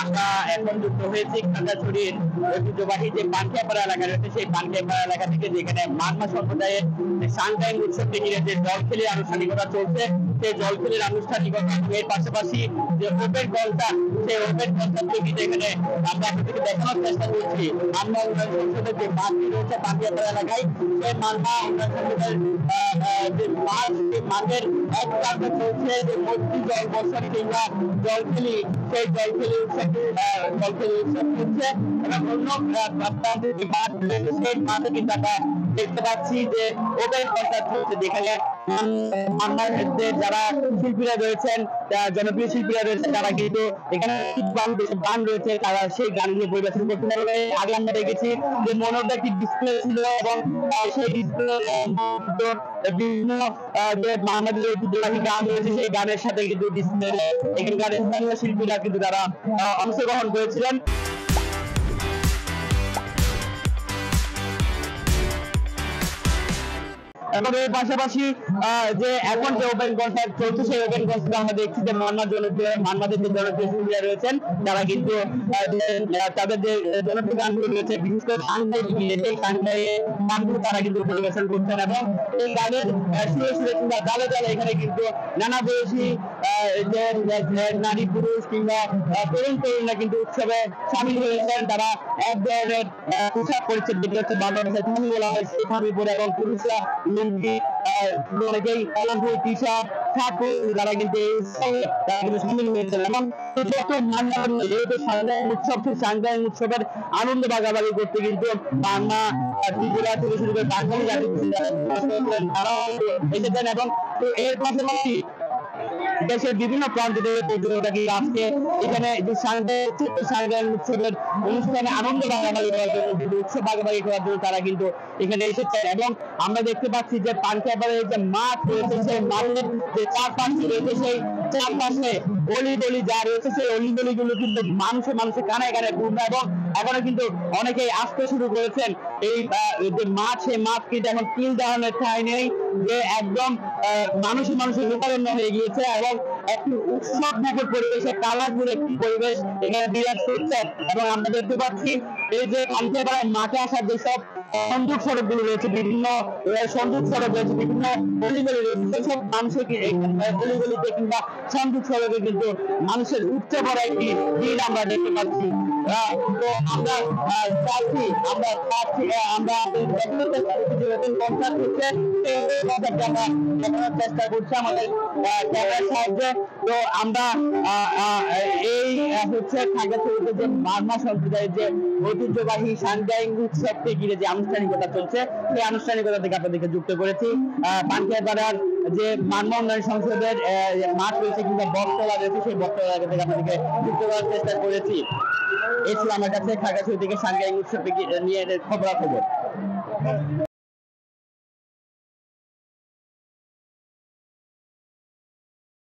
আমরা এখন যুক্ত হয়েছি খাগড়াছড়ির ঐতিহ্যবাহী যে পানখিয়াপাড়া এলাকা রয়েছে সেই পানখিয়াপাড়া এলাকা থেকে, যেখানে মাঘমা সম্প্রদায়ের সাংটাইম উৎসবকে ঘিরে যে জলখেলির আনুষ্ঠানিকতা চলছে, সেই জলখেলির আনুষ্ঠানিকতা এর পাশাপাশি যে ওপেন কনসার্ট, সেই ওপেন কনসার্টকে ঘিরে এখানে আমরা আপনাদেরকে দেখানোর চেষ্টা করছি। মাঘমা উন্নয়ন সংসদের যে মাঠটি রয়েছে পানখিয়াপাড়া এলাকায়, সেই মাঘমা উন্নয়ন সংসদের যে মাঠ, সেই মাঠের এক প্রান্তে চলছে যে মৈত্রী জল বর্ষণ কিংবা জলখেলি, সেই জলখেলি উৎসব চলছে। এবং অন্য প্রান্তে যে মাঠ রয়েছে সেই মাঠে কিন্তু আমরা দেখতে পাচ্ছি যে ওপেন কনসার্ট চলছে, যেখানে যারা শিল্পীরা রয়েছেন, জনপ্রিয় শিল্পীরা রয়েছেন, তারা কিন্তু এখানে গান রয়েছে, তারা সেই গানগুলো পরিবেশন করতে পারবে। আগে আমরা দেখেছি যে মনোরম একটি ডিসপ্লে ছিল এবং সেই ডিসপ্লে বিভিন্ন যে বাংলাদেশের ঐতিহ্যবাহী গান রয়েছে সেই গানের সাথে কিন্তু ডিসপ্লে এখানকার স্থানীয় শিল্পীরা কিন্তু তারা অংশগ্রহণ করেছিলেন। এবং এর পাশাপাশি যে এখন যে ওপেন কনসার্ট চলছে, সেই ওপেন কনসার্টে আমরা দেখছি যে মানমাদের যে জনপ্রিয় শিল্পীরা রয়েছেন, তারা কিন্তু তাদের যে জনপ্রিয় গানগুলো রয়েছে, বিশেষ করে গানগুলো তারা কিন্তু পরিবেশন করছেন। এবং এই গানের সুরে সুরে কিংবা দলে দলে এখানে কিন্তু নানা বয়সী যে নারী পুরুষ কিংবা তরুণ তরুণরা কিন্তু উৎসবে সামিল হয়েছেন। তারা এক ধরনের পোশাক পরিচ্ছদ, যেটি হচ্ছে বাংলাদেশে থামি বলা হয়, সেই থামি পরে, এবং পুরুষরা লুঙ্গি, অনেকেই কলম্বো টি-শার্ট, তারা কিন্তু সামিল হয়েছেন। এবং সাংগ্রাম উৎসবের আনন্দ ভাগাভাগি করতে কিন্তু বাংলা, ত্রিপুরা থেকে শুরু করে বাঙালি জাতি তারাও এসেছেন। এবং এর পাশাপাশি দেশের বিভিন্ন প্রান্ত থেকে পর্যটকরা আজকে এখানে যে সাংগ্রাম উৎসবের অনুষ্ঠানে আনন্দ ভাগাভাগি করার জন্য, উৎসব ভাগাভাগি করার জন্য তারা কিন্তু এখানে এসেছেন। এবং আমরা দেখতে পাচ্ছি যে পানখিয়াপাড়ার যে মাঠ রয়েছে, সেই মাঠের যে চারপাশে রয়েছে, সেই চারপাশে অলি গলি যা রয়েছে, সেই অলি গলিগুলো কিন্তু মানুষে কানায় কানায় পূর্ণ। এবং এখনো কিন্তু অনেকেই আসতে শুরু করেছেন। এই যে মাঠ, সেই মাঠ কিন্তু এখন তিল দাহনের ঠাঁই নেই, যে একদম মানুষের লোকারণ্য হয়ে গিয়েছে। এবং একটি উৎসব মুখর পরিবেশে কালারফুল একটি পরিবেশ এখানে বিরাজ করছে। এবং আমরা দেখতে পাচ্ছি এই যে পানখিয়াপাড়ায় মাঠে আসার যেসব সংযোগ সড়ক গুলো রয়েছে, বিভিন্ন সংযোগ সড়ক রয়েছে, বিভিন্ন অলিগলি রয়েছে, সেসব মানুষের অলিগলিতে কিংবা সংযোগ সড়কে কিন্তু মানুষের উঠতে পড়া একটি ভিড় আমরা দেখতে পাচ্ছি। তো আমরা দেখানোর চেষ্টা করছি আমাদের ক্যামেরার সাহায্যে। তো আমরা এই হচ্ছে খাগড়াছড়িতে যে মাঘমা সম্প্রদায়ের যে ঐতিহ্যবাহী সাংগ্রাম উৎসবকে ঘিরে যে আনুষ্ঠানিকতা চলছে, সেই আনুষ্ঠানিকতা থেকে আপনাদেরকে যুক্ত করেছি। পানখিয়াপাড়ার যে মাঘমা উন্নয়ন সংসদের মাঠ রয়েছে কিংবা বটতলা রয়েছে, সেই বটতলা থেকে আপনাদেরকে যুক্ত করার চেষ্টা করেছি। এই ছিল আমার কাছে খাগড়াছড়ি থেকে সাংগ্রাম উৎসবকে নিয়ে খবরাখবর।